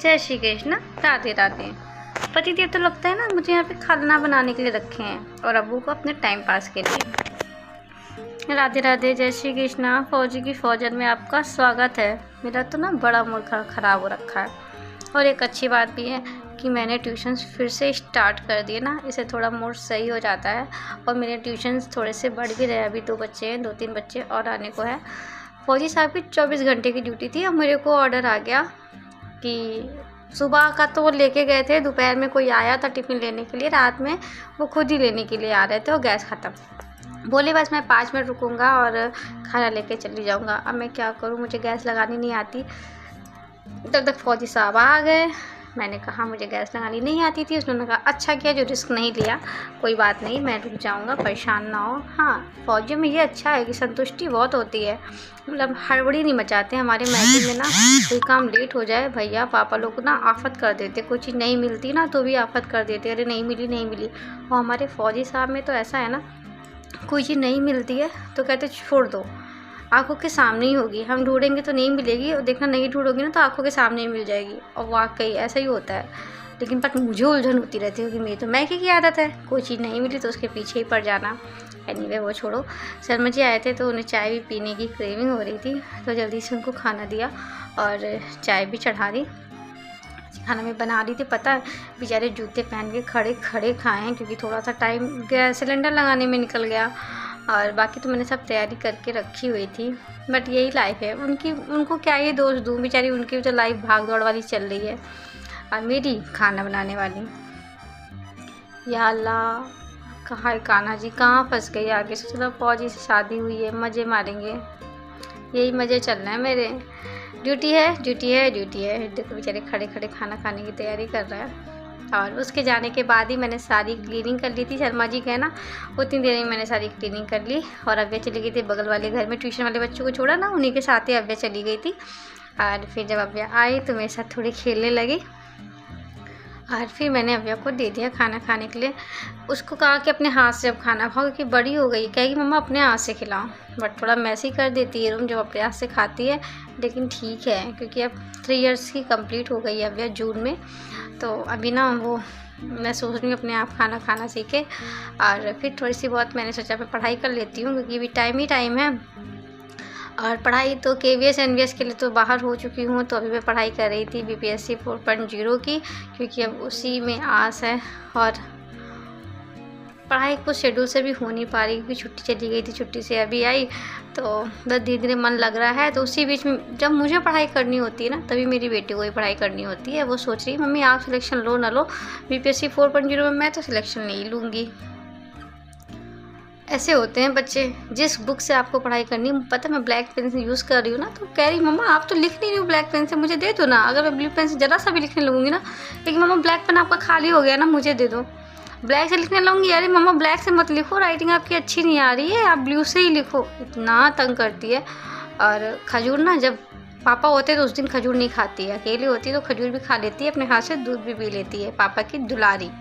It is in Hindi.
जय श्री कृष्ण, राधे राधे। पतिदेव तो लगता है ना मुझे यहाँ पे खाना बनाने के लिए रखे हैं और अब्बू को अपने टाइम पास के लिए। राधे राधे, जय श्री कृष्ण। फौजी की फौजन में आपका स्वागत है। मेरा तो ना बड़ा मूड ख़राब हो रखा है और एक अच्छी बात भी है कि मैंने ट्यूशन्स फिर से स्टार्ट कर दिए ना, इससे थोड़ा मूड सही हो जाता है। और मेरे ट्यूशन्स थोड़े से बढ़ भी रहे, अभी 2-3 बच्चे और आने को है। फौजी साहब की 24 घंटे की ड्यूटी थी। अब मेरे को ऑर्डर आ गया कि सुबह का तो वो लेके गए थे, दोपहर में कोई आया था टिफ़िन लेने के लिए, रात में वो खुद ही लेने के लिए आ रहे थे और गैस ख़त्म। बोले बस मैं 5 मिनट रुकूंगा और खाना लेके चली जाऊंगा। अब मैं क्या करूं, मुझे गैस लगानी नहीं आती। तब तक फौजी साहब आ गए। मैंने कहा मुझे गैस लगानी नहीं आती थी। उसने कहा अच्छा किया जो रिस्क नहीं लिया, कोई बात नहीं, मैं रुक जाऊंगा, परेशान ना हो। हाँ, फौजियों में ये अच्छा है कि संतुष्टि बहुत होती है, मतलब हड़बड़ी नहीं मचाते। हमारे महल में ना कोई काम लेट हो जाए, भैया पापा लोग ना आफत कर देते। कोई चीज़ नहीं मिलती ना तो भी आफत कर देते, अरे नहीं मिली। और हमारे फौजी साहब में तो ऐसा है ना, कोई चीज़ नहीं मिलती है तो कहते छोड़ दो, आंखों के सामने ही होगी, हम ढूंढेंगे तो नहीं मिलेगी, और देखना नहीं ढूंढोगी ना तो आंखों के सामने ही मिल जाएगी। और वाकई ऐसा ही होता है। लेकिन बट मुझे उलझन होती रहती है कि मेरी तो मैके की आदत है, कोई चीज़ नहीं मिली तो उसके पीछे ही पड़ जाना। एनीवे वो छोड़ो। शर्मा जी आए थे तो उन्हें चाय भी पीने की क्रेविंग हो रही थी, तो जल्दी से उनको खाना दिया और चाय भी चढ़ा दी। खाना में बना रही थी, पता है बेचारे जूते पहन के खड़े खड़े खाए हैं क्योंकि थोड़ा सा टाइम गैस सिलेंडर लगाने में निकल गया। और बाकी तो मैंने सब तैयारी करके रखी हुई थी। बट यही लाइफ है उनको क्या ये दोष दूँ, बेचारी उनकी तो लाइफ भाग दौड़ वाली चल रही है और मेरी खाना बनाने वाली। या अल्लाह, कहाँ है कान्हा जी, कहाँ फंस गई आगे से। चलो फौजी से शादी हुई है, मज़े मारेंगे, यही मज़े चल रहे हैं मेरे। ड्यूटी है। देखो बेचारे खड़े खड़े खाना खाने की तैयारी कर रहे हैं। और उसके जाने के बाद ही मैंने सारी क्लीनिंग कर ली थी। शर्मा जी गए ना, उतनी देर में मैंने सारी क्लीनिंग कर ली और अव्या चली गई थी बगल वाले घर में, ट्यूशन वाले बच्चों को छोड़ा ना, उन्हीं के साथ ही अव्या चली गई थी। और फिर जब अव्या आई तो मेरे साथ थोड़ी खेलने लगी और फिर मैंने अव्या को दे दिया खाना खाने के लिए। उसको कहा कि अपने हाथ से अब खाना खाओ क्योंकि बड़ी हो गई, कहेगी मम्मा अपने हाथ से खिलाओ। बट थोड़ा मैसी कर देती है रूम जब अपने हाथ से खाती है, लेकिन ठीक है क्योंकि अब 3 इयर्स की कंप्लीट हो गई है अव्या जून में। तो अभी ना वो मैं सोच रही हूँ अपने आप खाना खाना सीखे और फिर थोड़ी सी बहुत मैंने सोचा मैं पढ़ाई कर लेती हूँ क्योंकि अभी टाइम है। और पढ़ाई तो KVS NVS के लिए तो बाहर हो चुकी हूँ, तो अभी मैं पढ़ाई कर रही थी BPSC 4.0 की, क्योंकि अब उसी में आस है। और पढ़ाई कुछ शेड्यूल से भी हो नहीं पा रही क्योंकि छुट्टी चली गई थी, छुट्टी से अभी आई तो बस धीरे धीरे मन लग रहा है। तो उसी बीच में जब मुझे पढ़ाई करनी होती है ना तभी मेरी बेटी को भी पढ़ाई करनी होती है। वो सोच रही मम्मी आप सिलेक्शन लो ना लो BPSC 4.0 में, मैं तो सिलेक्शन नहीं लूँगी। ऐसे होते हैं बच्चे। जिस बुक से आपको पढ़ाई करनी है, पता मैं ब्लैक पेन से यूज़ कर रही हूँ ना, तो कह रही मम्मा आप तो लिख नहीं रही हो ब्लैक पेन से, मुझे दे दो ना। अगर मैं ब्लू पेन से ज़रा सा भी लिखने लगूँगी ना, लेकिन मम्मा ब्लैक पेन आपका खाली हो गया ना, मुझे दे दो। ब्लैक से लिखने लगूँगी, अरे मम्मा ब्लैक से मत लिखो, राइटिंग आपकी अच्छी नहीं आ रही है, आप ब्लू से ही लिखो। इतना तंग करती है। और खजूर ना, जब पापा होते तो उस दिन खजूर नहीं खाती है, अकेली होती तो खजूर भी खा लेती है, अपने हाथ से दूध भी पी लेती है, पापा की दुलारी।